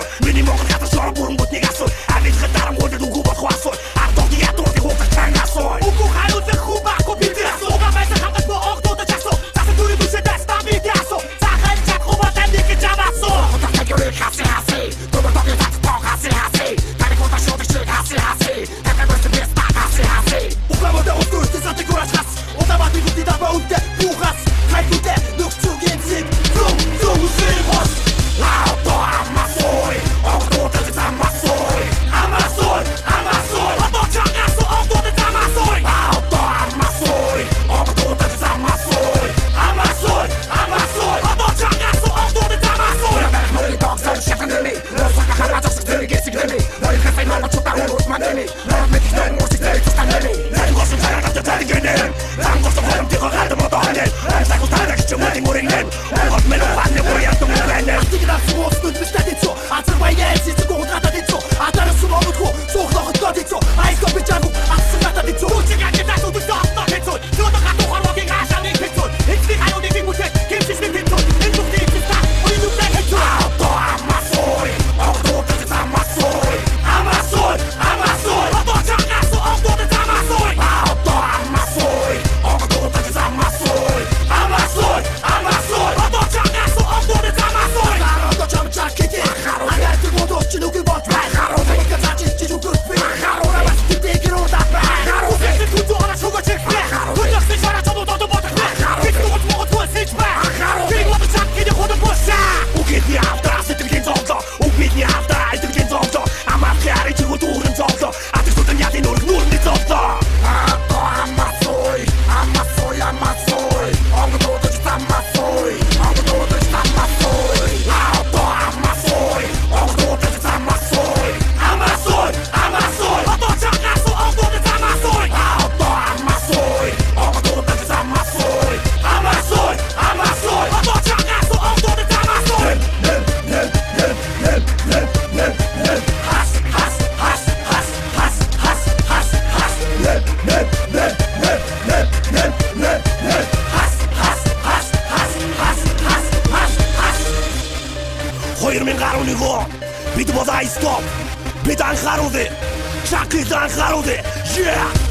асуу миний монгол хатар шорон бүрэн бүтнийг асуу авид хатарам гол дүгүү болох асуу ардоги ятууд хугацаа тань асуу үгүй хариулах хубаахгүй бид асуу гамайсан хангас бо огтод асуу цаасан дүрийн бүсэд стаби асуу цахан чак хубатай нэг жамасуу хотод гэрээ хаси хаси тоботоги татто хаси хаси тари кота шот чек хаси хаси такабос беста хаси хаси управода устойте зате курашас удавати гути да баунте бухас хайкуте нукчуген зик зум зум зимос лауто амасой огтод амасой амасой амасой оточак асу огтод амасой лауто амасой огтод амасой амасой амасой оточак асу огтод амасой мои доксер шефанели лосака харатас гесигели мои кафе мама чута урус манели нормет не мусик дей тустанели не госу харата тагенен там госу хором тихо гарда мотоне так устана к чему ты муринен вот мело ванне бояту муринен тигра смоснут бистадицо азербайджанцы цуго тратадицо атара сумогутху сохлохот кодицо айско бичагу асратадицо учига кидасу дустафта пецо тото хату хорвоги гашани пецо экси хайоди фигмутек кемсис пецо энтухти песта оину пецо ауто амасой огто амасой амасой амасой оточак асу огто амасой ауто амасой огто амасой амасой амасой оточак асу огто амасой харо чамчак кити агар ты будешь чинуги бот харо ты казачи чижугут харо вас ты дегирода харо ты кудора шугачек харо ты не сишара чому то бот харо ты вот могут восить харо ты вот чак кити хода боша угидни автора ты где золото угидни автора ты где золото ама хари ты вот урен золото а ты что-то не ты нурный золото ауто амасой амасой амасой огто амасой огто амасой ауто амасой огто амасой амасой амасой оточак асу огто амасой ауто амасой огто амасой амасой амасой оточак асу огто амасой хас хас хас хас хас хас хас хас хас хас Хоёр минь гарууны гоо бид бодаа стоп бид анхааруулъя чакид анхааруулъя yeah